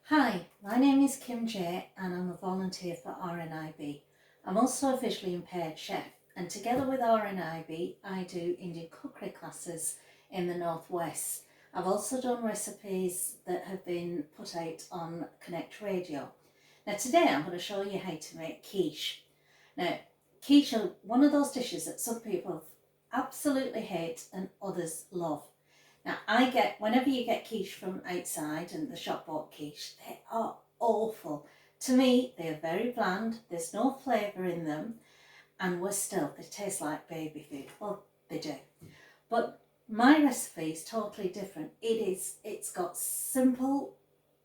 Hi, my name is Kim J and I'm a volunteer for RNIB. I'm also a visually impaired chef, and together with RNIB I do Indian cookery classes in the Northwest. I've also done recipes that have been put out on Connect Radio. Now today I'm going to show you how to make quiche. Now quiche are one of those dishes that some people absolutely hate and others love. Now whenever you get quiche from outside and the shop bought quiche, they are awful. To me, they are very bland, there's no flavour in them, and they taste like baby food. Well, they do. But my recipe is totally different. It's got simple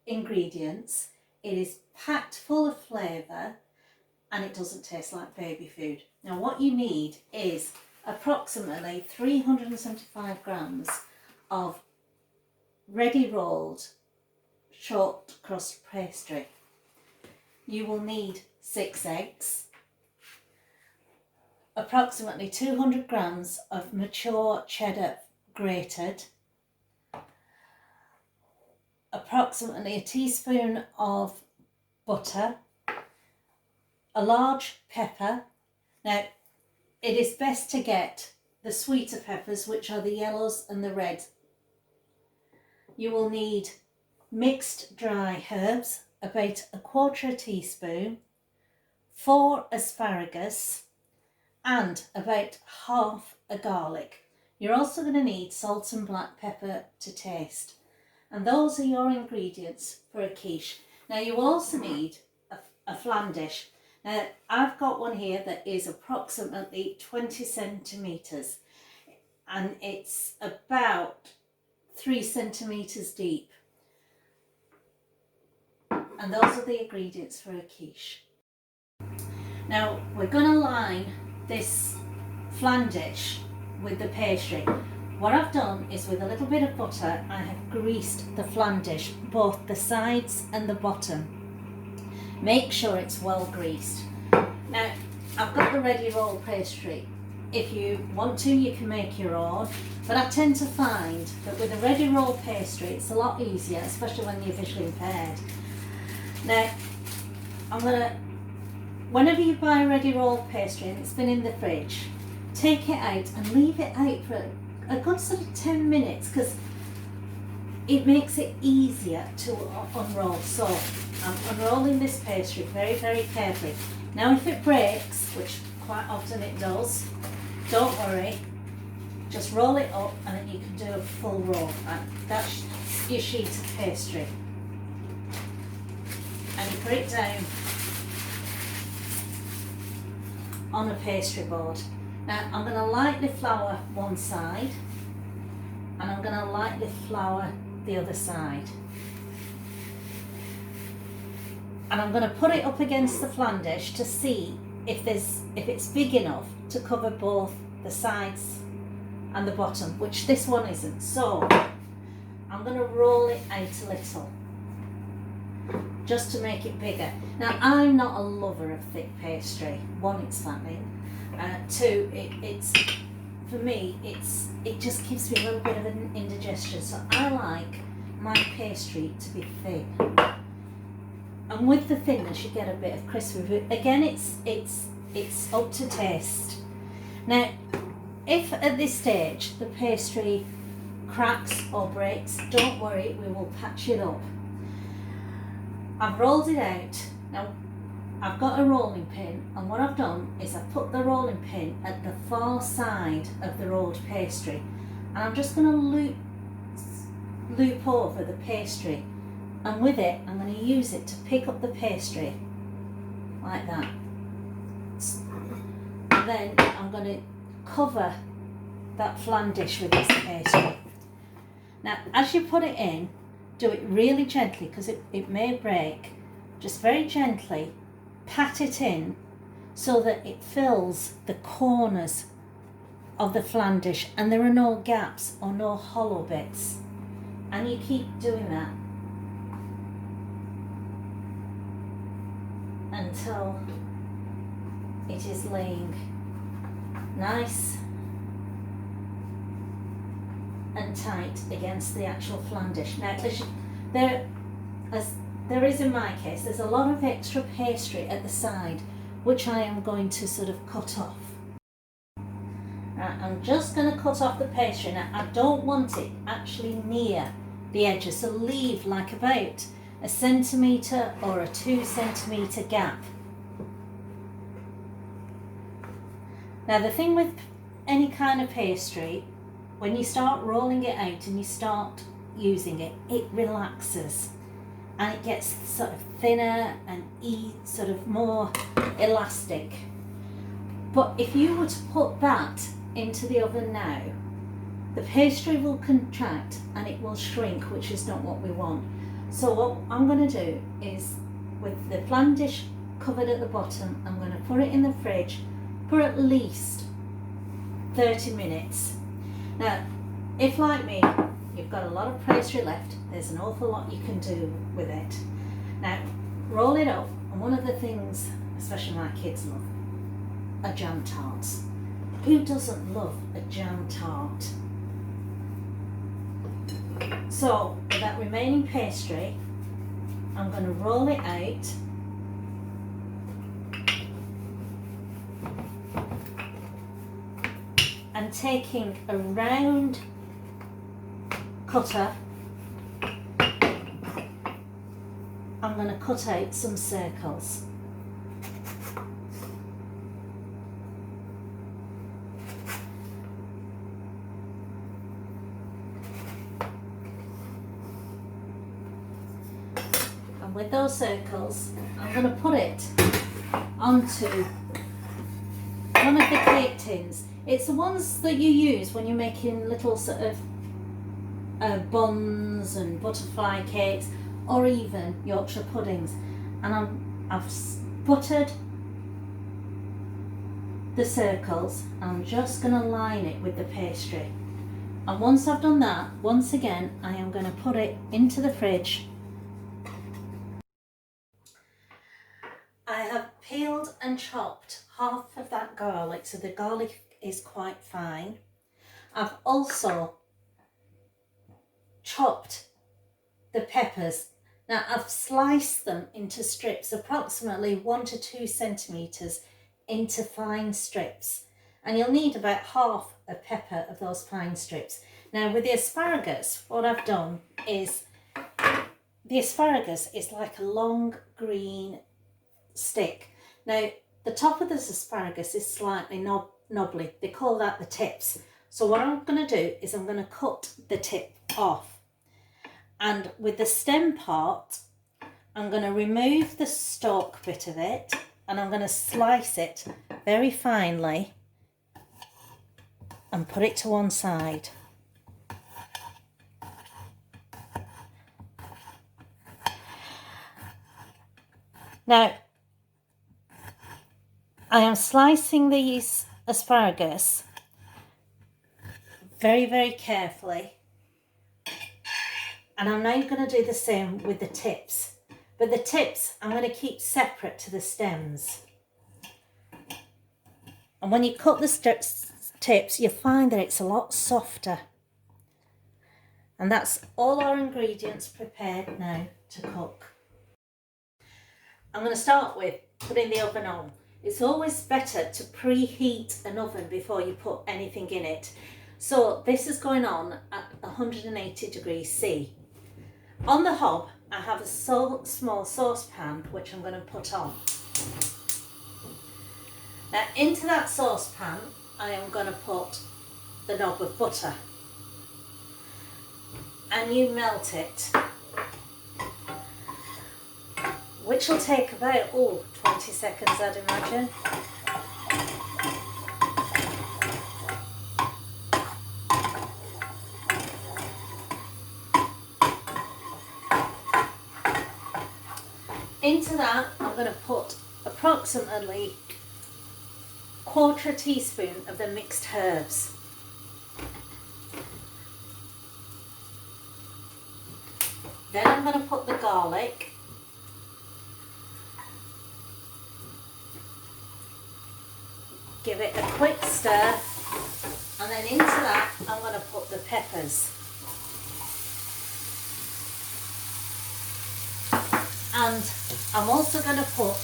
ingredients, it is packed full of flavour, and it doesn't taste like baby food. Now what you need is approximately 375 grams of ready rolled short crust pastry. You will need 6 eggs, approximately 200 grams of mature cheddar grated, approximately a teaspoon of butter, a large pepper. Now it is best to get the sweeter peppers, which are the yellows and the reds. You will need mixed dry herbs, about a quarter teaspoon, 4 asparagus, and about half a garlic. You're also going to need salt and black pepper to taste. And those are your ingredients for a quiche. Now you will also need a flan dish. Now I've got one here that is approximately 20 centimetres and it's about 3 centimetres deep. And those are the ingredients for a quiche. Now we're going to line this flan dish with the pastry. What I've done is, with a little bit of butter, I have greased the flan dish, both the sides and the bottom. Make sure it's well greased. Now I've got the ready rolled pastry. If you want to, you can make your own, but I tend to find that with a ready rolled pastry it's a lot easier, especially when you're visually impaired. Now whenever you buy a ready rolled pastry and it's been in the fridge, take it out and leave it out for a good sort of 10 minutes, because it makes it easier to unroll. So I'm unrolling this pastry very, very carefully. Now if it breaks, which quite often it does, don't worry, just roll it up and then you can do a full roll. That's your sheet of pastry. And you put it down on a pastry board. Now I'm going to lightly flour one side and I'm going to lightly flour the other side. And I'm going to put it up against the flan dish to see if it's big enough to cover both the sides and the bottom, which this one isn't. So I'm going to roll it out a little just to make it bigger. Now I'm not a lover of thick pastry. One, it's fattening. Two, it's for me it just gives me a little bit of an indigestion. So I like my pastry to be thin. And with the thinness you get a bit of crispy. Again, it's up to taste. Now, if at this stage the pastry cracks or breaks, don't worry, we will patch it up. I've rolled it out. Now, I've got a rolling pin, and what I've done is I've put the rolling pin at the far side of the rolled pastry, and I'm just going to loop over the pastry, and with it I'm going to use it to pick up the pastry like that. And then I'm going to cover that flan dish with this pastry. Now as you put it in, do it really gently because it may break. Just very gently pat it in so that it fills the corners of the flan dish and there are no gaps or no hollow bits. And you keep doing that until it is laying nice and tight against the actual flan dish. Now, as there is in my case, there's a lot of extra pastry at the side, which I am going to sort of cut off. Right, I'm just going to cut off the pastry. Now, I don't want it actually near the edges, so leave like about a centimetre or a 2 centimetre gap. Now, the thing with any kind of pastry, when you start rolling it out and you start using it, it relaxes and it gets sort of thinner and sort of more elastic. But if you were to put that into the oven now, the pastry will contract and it will shrink, which is not what we want. So what I'm going to do is, with the flan dish covered at the bottom, I'm going to put it in the fridge for at least 30 minutes. Now, if like me, you've got a lot of pastry left, there's an awful lot you can do with it. Now, roll it up, and one of the things, especially my kids love, are jam tarts. Who doesn't love a jam tart? So, with that remaining pastry, I'm going to roll it out. And taking a round cutter, I'm going to cut out some circles. And with those circles, I'm going to put it onto one of the cake tins. It's the ones that you use when you're making little sort of buns and butterfly cakes, or even Yorkshire puddings. And I've buttered the circles. I'm just going to line it with the pastry. And once I've done that, once again, I am going to put it into the fridge. I have peeled and chopped half of that garlic, so the garlic is quite fine. I've also chopped the peppers. Now, I've sliced them into strips, approximately 1 to 2 centimetres into fine strips. And you'll need about half a pepper of those fine strips. Now, with the asparagus, what I've done is, the asparagus is like a long green stick. Now, the top of this asparagus is slightly knobbly. They call that the tips. So what I'm going to do is I'm going to cut the tip off. And with the stem part, I'm going to remove the stalk bit of it, and I'm going to slice it very finely and put it to one side. Now, I am slicing these asparagus very, very carefully. And I'm now going to do the same with the tips. But the tips I'm going to keep separate to the stems. And when you cut the tips, you'll find that it's a lot softer. And that's all our ingredients prepared now to cook. I'm going to start with putting the oven on. It's always better to preheat an oven before you put anything in it. So this is going on at 180 degrees C. On the hob, I have a small saucepan which I'm going to put on. Now, into that saucepan, I am going to put the knob of butter. And you melt it, which will take about 20 seconds, I'd imagine. Into that, I'm going to put approximately 1/4 teaspoon of the mixed herbs. Then I'm going to put the garlic. Give it a quick stir, and then into that I'm going to put the peppers. And I'm also going to put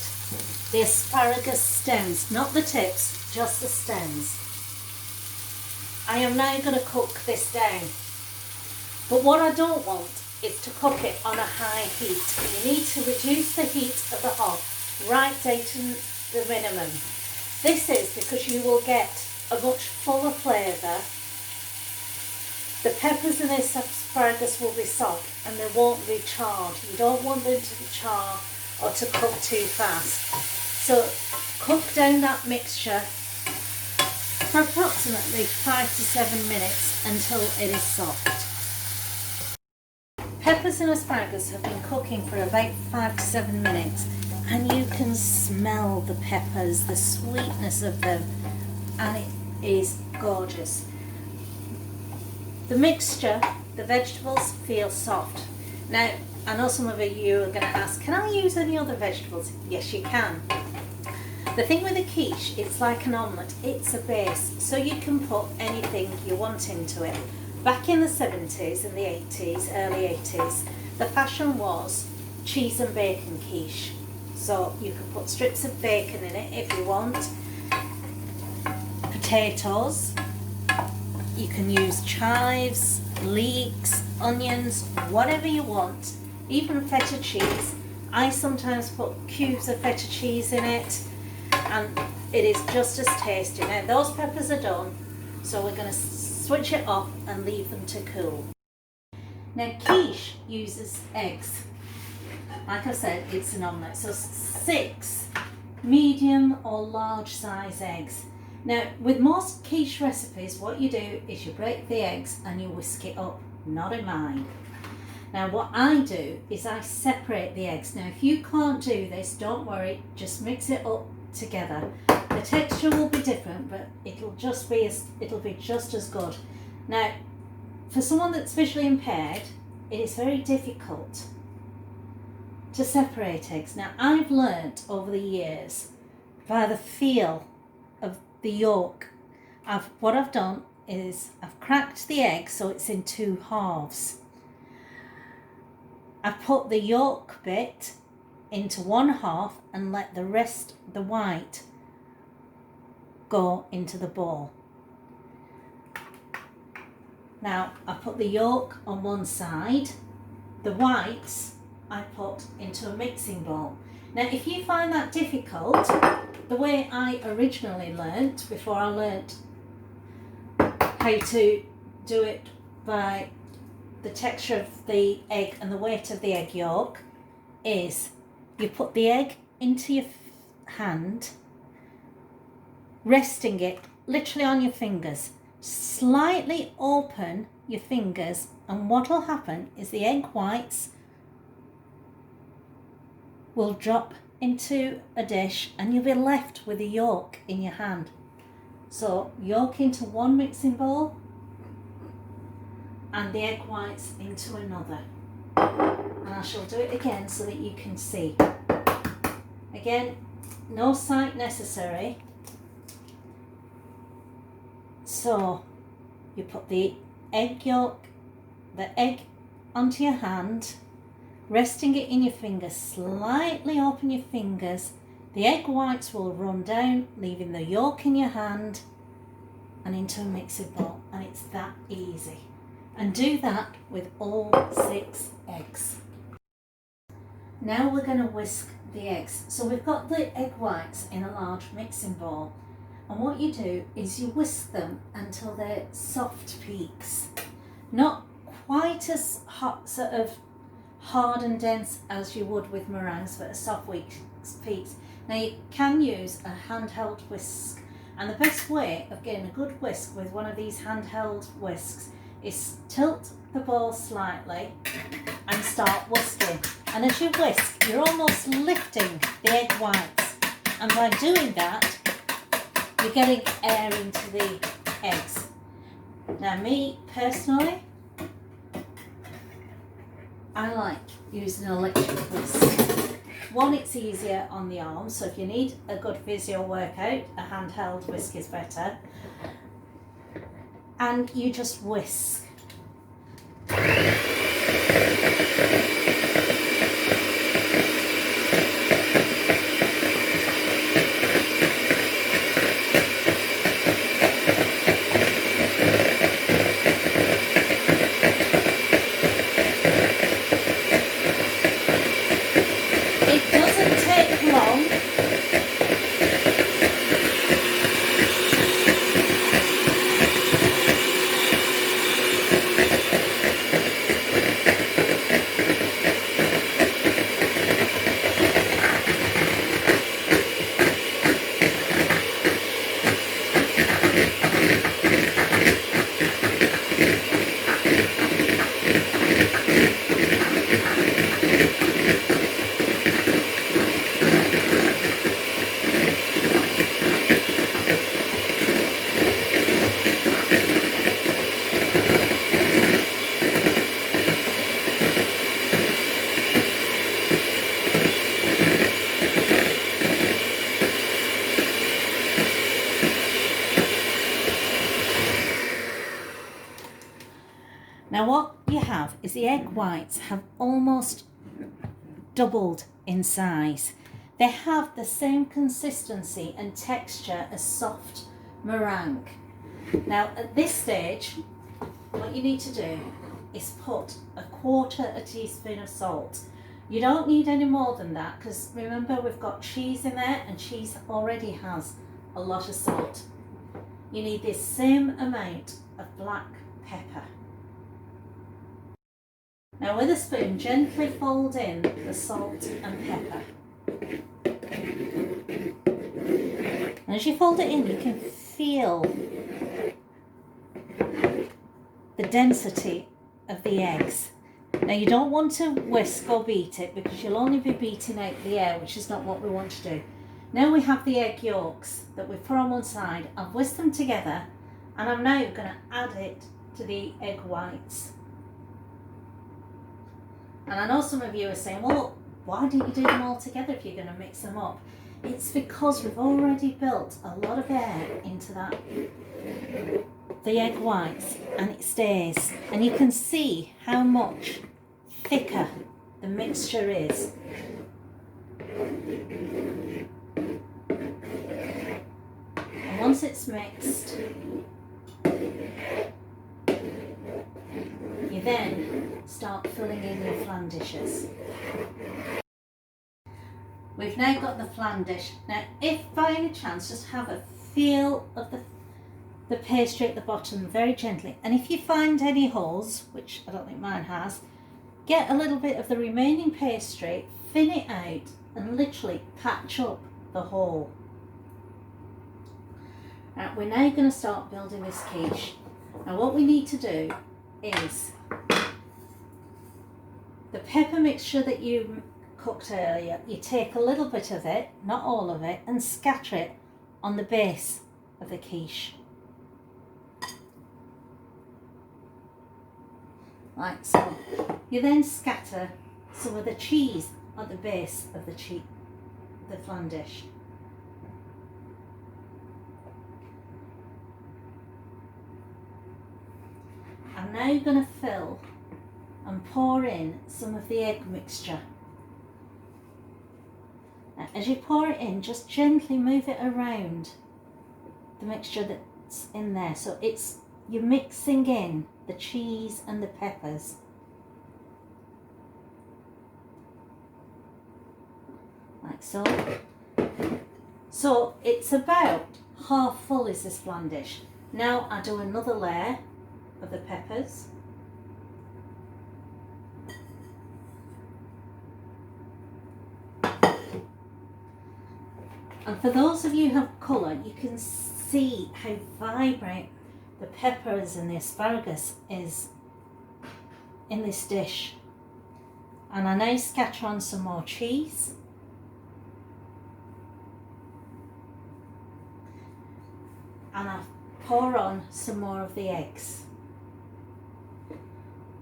the asparagus stems, not the tips, just the stems. I am now going to cook this down. But what I don't want is to cook it on a high heat. You need to reduce the heat of the hob right down to the minimum. This is because you will get a much fuller flavour. The peppers in this asparagus will be soft and they won't be charred. You don't want them to char or to cook too fast. So cook down that mixture for approximately 5 to 7 minutes until it is soft. Peppers and asparagus have been cooking for about 5 to 7 minutes, and you can smell the peppers, the sweetness of them, and it is gorgeous. The mixture, the vegetables feel soft. Now, I know some of you are going to ask, can I use any other vegetables? Yes, you can. The thing with a quiche, it's like an omelette, it's a base, so you can put anything you want into it. Back in the 70s and the 80s, early 80s, the fashion was cheese and bacon quiche. So you can put strips of bacon in it if you want, potatoes, you can use chives, leeks, onions, whatever you want, even feta cheese. I sometimes put cubes of feta cheese in it, and it is just as tasty. Now those peppers are done, so we're going to switch it off and leave them to cool. Now quiche uses eggs. Like I said, it's an omelette, so 6 medium or large size eggs. Now with most quiche recipes, what you do is you break the eggs and you whisk it up, not in mine. Now what I do is I separate the eggs. Now if you can't do this, don't worry, just mix it up together. The texture will be different, but it'll be just as good. Now for someone that's visually impaired, it is very difficult to separate eggs. Now I've learnt over the years by the feel of the yolk. What I've done is I've cracked the egg so it's in 2 halves. I've put the yolk bit into 1 half and let the rest, the white, go into the bowl. Now I put the yolk on one side, the whites I put into a mixing bowl. Now if you find that difficult, the way I originally learnt, before I learnt how to do it by the texture of the egg and the weight of the egg yolk, is you put the egg into your hand, resting it literally on your fingers, slightly open your fingers, and what will happen is the egg whites will drop into a dish and you'll be left with the yolk in your hand. So yolk into one mixing bowl and the egg whites into another. And I shall do it again so that you can see. Again, no sight necessary. So you put the egg yolk, the egg onto your hand, resting it in your fingers, slightly open your fingers, the egg whites will run down, leaving the yolk in your hand and into a mixing bowl, and it's that easy. And do that with all 6 eggs. Now we're going to whisk the eggs. So we've got the egg whites in a large mixing bowl, and what you do is you whisk them until they're soft peaks, not quite as hot, sort of hard and dense as you would with meringues, but a soft peaks. Now you can use a handheld whisk, and the best way of getting a good whisk with one of these handheld whisks is tilt the bowl slightly and start whisking. And as you whisk, you're almost lifting the egg whites, and by doing that you're getting air into the eggs. Now me personally, I like using an electric whisk. One, it's easier on the arm, so if you need a good physio workout, a handheld whisk is better. And you just whisk. It doesn't take long. Now what you have is the egg whites have almost doubled in size. They have the same consistency and texture as soft meringue. Now at this stage, what you need to do is put 1/4 teaspoon of salt. You don't need any more than that because remember we've got cheese in there and cheese already has a lot of salt. You need this same amount of black pepper. Now with a spoon, gently fold in the salt and pepper. And as you fold it in, you can feel the density of the eggs. Now you don't want to whisk or beat it because you'll only be beating out the air, which is not what we want to do. Now we have the egg yolks that we've put on one side. I've whisked them together and I'm now going to add it to the egg whites. And I know some of you are saying, well, why didn't you do them all together if you're going to mix them up? It's because we've already built a lot of air into the egg whites and it stays. And you can see how much thicker the mixture is. And once it's mixed, you then start filling in your flan dishes. We've now got the flan dish. Now if by any chance, just have a feel of the pastry at the bottom very gently, and if you find any holes, which I don't think mine has, get a little bit of the remaining pastry, thin it out and literally patch up the hole. Now we're now going to start building this quiche. Now what we need to do is the pepper mixture that you cooked earlier, you take a little bit of it, not all of it, and scatter it on the base of the quiche. Like so. You then scatter some of the cheese at the base of the flan dish. I'm now going to fill and pour in some of the egg mixture. Now, as you pour it in, just gently move it around the mixture that's in there. So you're mixing in the cheese and the peppers. Like so. So it's about half full is this flan dish. Now I do another layer of the peppers. And for those of you who have colour, you can see how vibrant the peppers and the asparagus is in this dish. And I now scatter on some more cheese. And I pour on some more of the eggs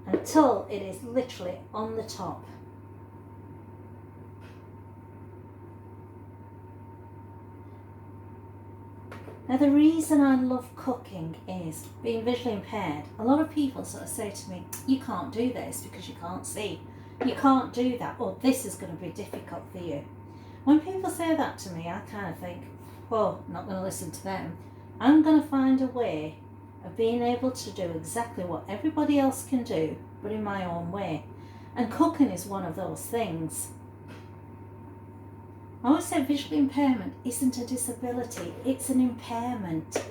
until it is literally on the top. Now the reason I love cooking is being visually impaired. A lot of people sort of say to me, you can't do this because you can't see. You can't do that, or this is going to be difficult for you. When people say that to me, I kind of think, well, I'm not going to listen to them. I'm going to find a way of being able to do exactly what everybody else can do, but in my own way. And cooking is one of those things. I always say visual impairment isn't a disability, it's an impairment.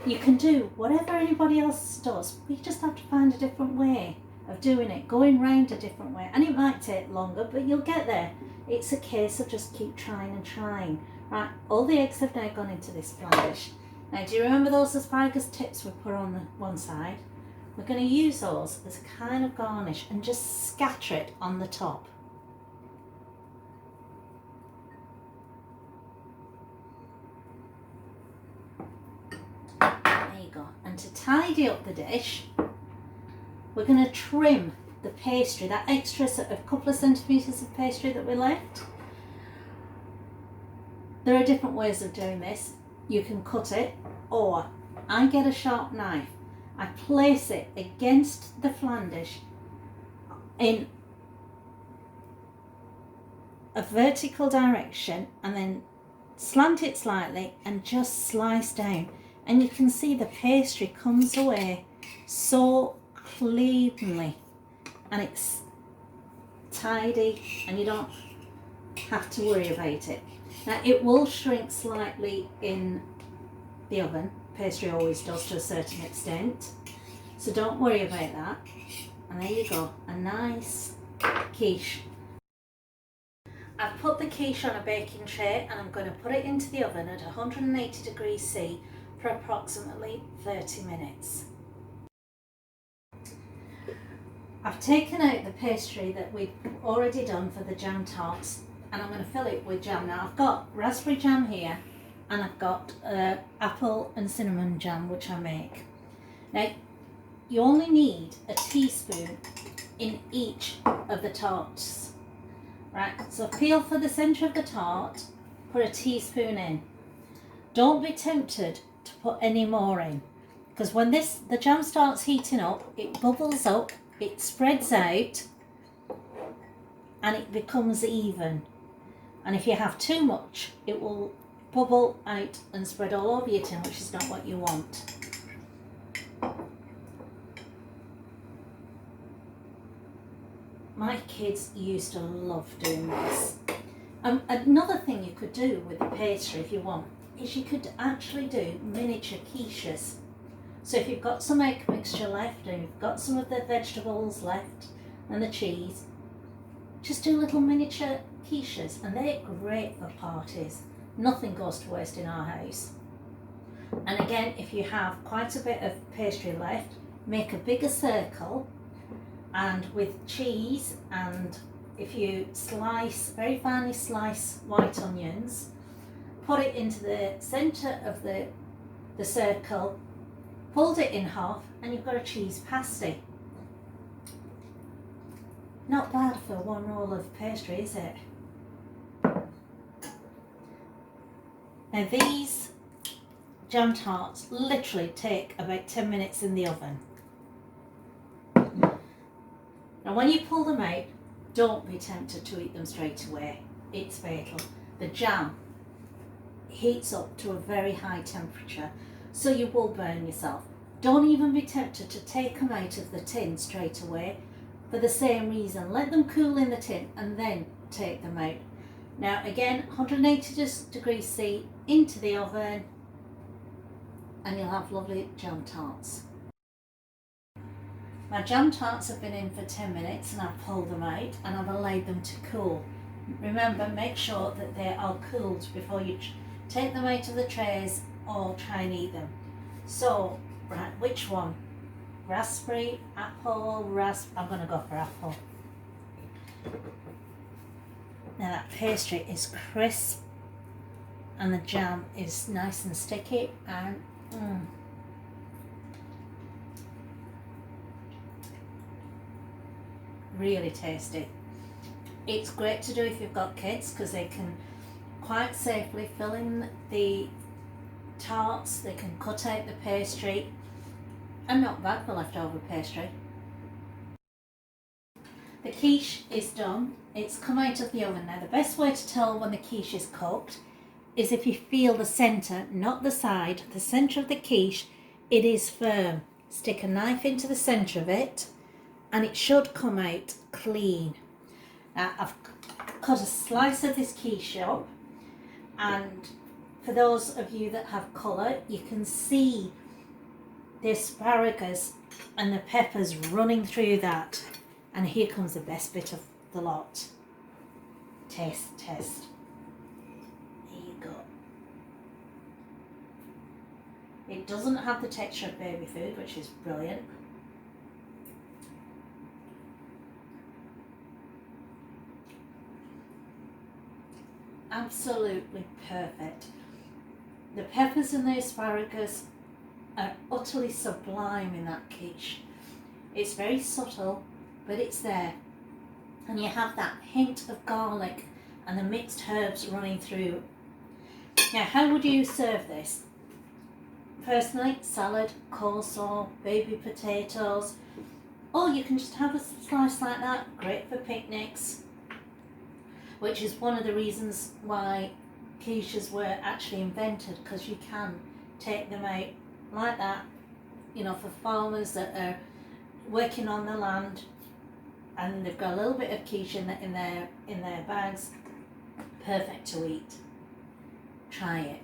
You can do whatever anybody else does, but you just have to find a different way of doing it, going round a different way. And it might take longer, but you'll get there. It's a case of just keep trying and trying. Right, all the eggs have now gone into this flan dish. Now, do you remember those asparagus tips we put on the one side? We're going to use those as a kind of garnish and just scatter it on the top. There you go. And to tidy up the dish, we're going to trim the pastry, that extra sort of couple of centimetres of pastry that we left. There are different ways of doing this. You can cut it, or I get a sharp knife. I place it against the flan dish in a vertical direction and then slant it slightly and just slice down. And you can see the pastry comes away so cleanly and it's tidy and you don't have to worry about it. Now it will shrink slightly in the oven. Pastry always does to a certain extent, so don't worry about that. And there you go, a nice quiche. I've put the quiche on a baking tray and I'm going to put it into the oven at 180 degrees C for approximately 30 minutes. I've taken out the pastry that we've already done for the jam tarts and I'm going to fill it with jam. Now I've got raspberry jam here and I've got apple and cinnamon jam which I make. Now you only need a teaspoon in each of the tarts. Right, so peel for the centre of the tart, put a teaspoon in. Don't be tempted to put any more in because when the jam starts heating up, it bubbles up, it spreads out and it becomes even. And if you have too much, it will bubble out and spread all over your tin, which is not what you want. My kids used to love doing this. Another thing you could do with the pastry if you want is you could actually do miniature quiches. So if you've got some egg mixture left and you've got some of the vegetables left and the cheese, just do little miniature quiches and they're great for parties. Nothing goes to waste in our house. And again, if you have quite a bit of pastry left, make a bigger circle and with cheese, and if you very finely slice white onions, put it into the centre of the circle, fold it in half and you've got a cheese pasty. Not bad for one roll of pastry, is it? Now these jam tarts literally take about 10 minutes in the oven. Now when you pull them out, don't be tempted to eat them straight away. It's fatal. The jam heats up to a very high temperature, so you will burn yourself. Don't even be tempted to take them out of the tin straight away for the same reason. Let them cool in the tin and then take them out. Now again, 180 degrees C into the oven and you'll have lovely jam tarts. My jam tarts have been in for 10 minutes and I've pulled them out and I've allowed them to cool. Remember, make sure that they are cooled before you take them out of the trays or try and eat them. So, right, which one? Raspberry, apple, I'm going to go for apple. Now that pastry is crisp and the jam is nice and sticky and really tasty. It's great to do if you've got kids because they can quite safely fill in the tarts, they can cut out the pastry, and not bad for leftover pastry. The quiche is done, it's come out of the oven. Now the best way to tell when the quiche is cooked is if you feel the centre, not the side, the centre of the quiche, it is firm. Stick a knife into the centre of it and it should come out clean. Now I've cut a slice of this quiche up, and for those of you that have colour, you can see the asparagus and the peppers running through that. And here comes the best bit of the lot. Taste, test. There you go. It doesn't have the texture of baby food, which is brilliant. Absolutely perfect. The peppers and the asparagus are utterly sublime in that quiche. It's very subtle, but it's there. And you have that hint of garlic and the mixed herbs running through. Now, how would you serve this? Personally, salad, coleslaw, baby potatoes, or you can just have a slice like that, great for picnics, which is one of the reasons why quiches were actually invented, because you can take them out like that, you know, for farmers that are working on the land and they've got a little bit of quiche in their bags. Perfect to eat. Try it.